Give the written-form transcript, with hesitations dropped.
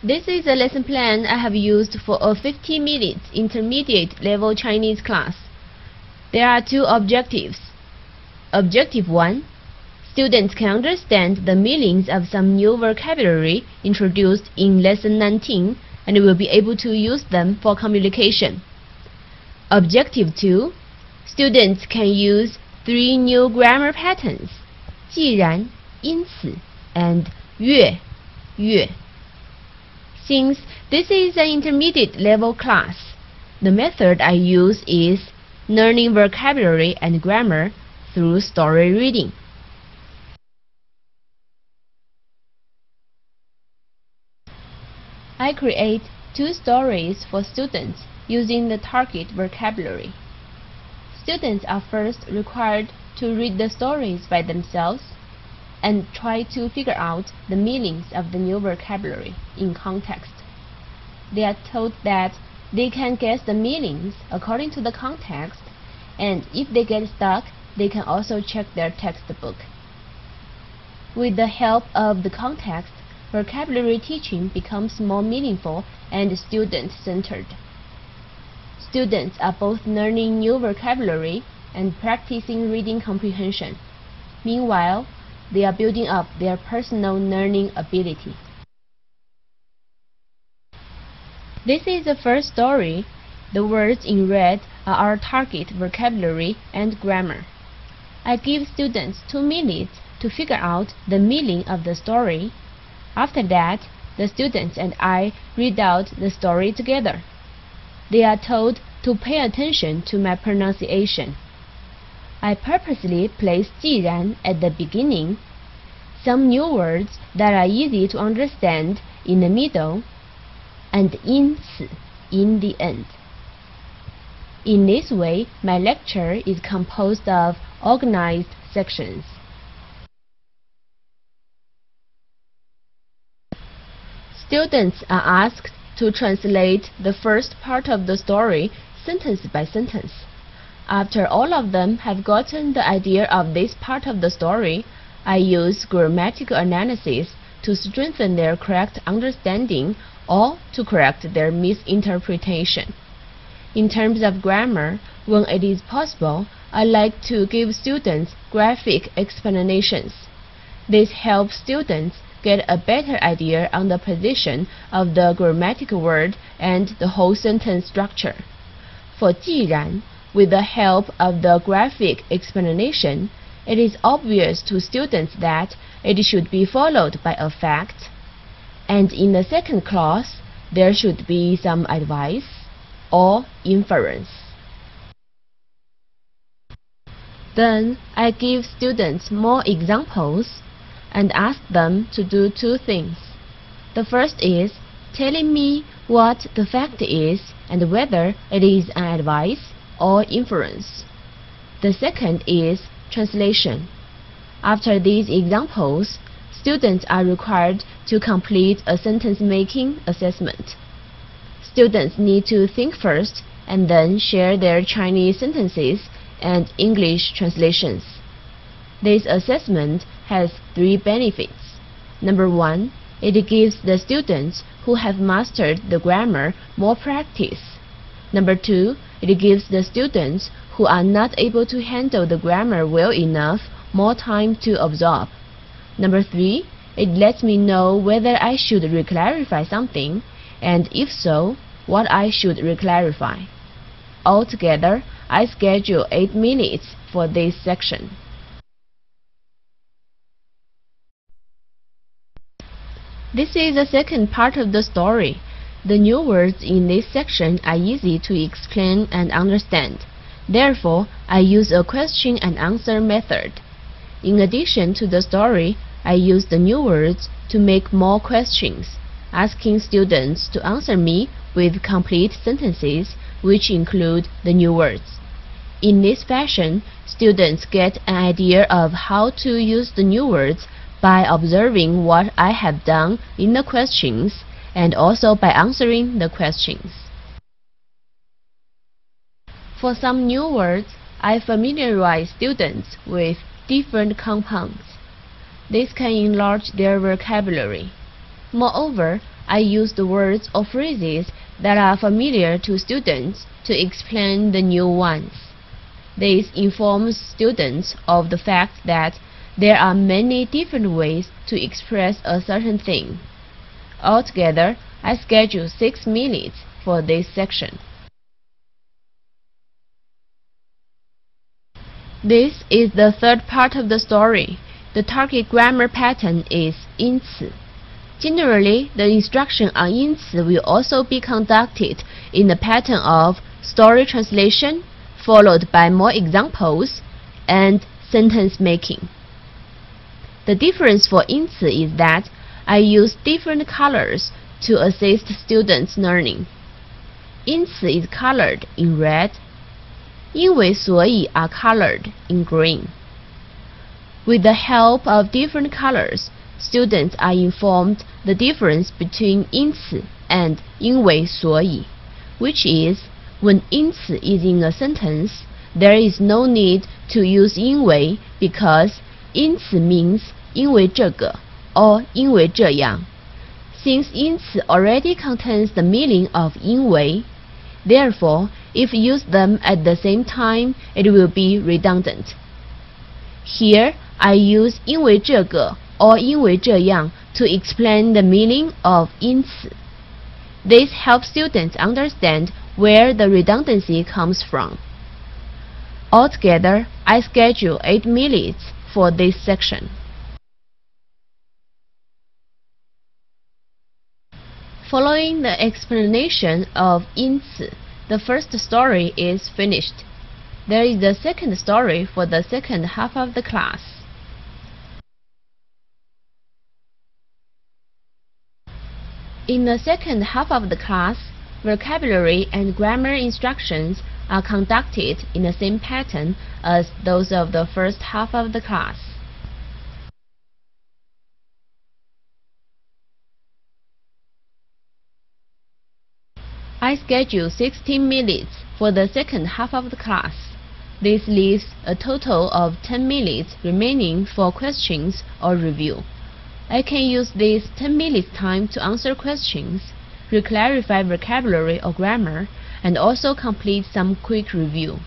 This is a lesson plan I have used for a 50-minute intermediate level Chinese class. There are two objectives. Objective 1. Students can understand the meanings of some new vocabulary introduced in Lesson 19 and will be able to use them for communication. Objective 2. Students can use 3 new grammar patterns, 既然, 因此, and 越, 越. Since this is an intermediate level class, the method I use is learning vocabulary and grammar through story reading. I create 2 stories for students using the target vocabulary. Students are first required to read the stories by themselves and try to figure out the meanings of the new vocabulary in context. They are told that they can guess the meanings according to the context, and if they get stuck, they can also check their textbook. With the help of the context, vocabulary teaching becomes more meaningful and student-centered. Students are both learning new vocabulary and practicing reading comprehension. Meanwhile, they are building up their personal learning ability. This is the first story. The words in red are our target vocabulary and grammar. I give students 2 minutes to figure out the meaning of the story. After that, the students and I read out the story together. They are told to pay attention to my pronunciation. I purposely place 既然 at the beginning, some new words that are easy to understand in the middle, and 因此 in the end. In this way, my lecture is composed of organized sections. Students are asked to translate the first part of the story sentence by sentence. After all of them have gotten the idea of this part of the story, I use grammatical analysis to strengthen their correct understanding or to correct their misinterpretation. In terms of grammar, when it is possible, I like to give students graphic explanations. This helps students get a better idea on the position of the grammatical word and the whole sentence structure. For 既然, with the help of the graphic explanation, it is obvious to students that it should be followed by a fact, and in the second clause, there should be some advice or inference. Then I give students more examples and ask them to do 2 things. The first is telling me what the fact is and whether it is an advice or inference. The second is translation. After these examples, students are required to complete a sentence-making assessment. Students need to think first and then share their Chinese sentences and English translations. This assessment has 3 benefits. Number 1, it gives the students who have mastered the grammar more practice. Number 2, it gives the students who are not able to handle the grammar well enough more time to absorb. Number 3, it lets me know whether I should reclarify something, and if so, what I should reclarify. Altogether, I schedule 8 minutes for this section. This is the second part of the story. The new words in this section are easy to explain and understand. Therefore, I use a question and answer method. In addition to the story, I use the new words to make more questions, asking students to answer me with complete sentences which include the new words. In this fashion, students get an idea of how to use the new words by observing what I have done in the questions and also by answering the questions. For some new words, I familiarize students with different compounds. This can enlarge their vocabulary. Moreover, I use the words or phrases that are familiar to students to explain the new ones. This informs students of the fact that there are many different ways to express a certain thing. Altogether, I schedule 6 minutes for this section. This is the third part of the story. The target grammar pattern is 因此. Generally, the instruction on 因此 will also be conducted in the pattern of story translation, followed by more examples, and sentence making. The difference for 因此 is that I use different colors to assist students' learning. 因此 is colored in red. 因为所以 are colored in green. With the help of different colors, students are informed the difference between 因此 and 因为所以, which is, when 因此 is in a sentence, there is no need to use 因为 because 因此 means 因为这个 or 因为这样. Since 因此 already contains the meaning of 因为, therefore, if used them at the same time, it will be redundant. Here, I use 因为这个 or 因为这样 to explain the meaning of 因此. This helps students understand where the redundancy comes from. Altogether, I schedule 8 minutes for this section. Following the explanation of 因此, the first story is finished. There is the second story for the second half of the class. In the second half of the class, vocabulary and grammar instructions are conducted in the same pattern as those of the first half of the class. I schedule 16 minutes for the second half of the class. This leaves a total of 10 minutes remaining for questions or review. I can use this 10 minutes time to answer questions, reclarify vocabulary or grammar, and also complete some quick review.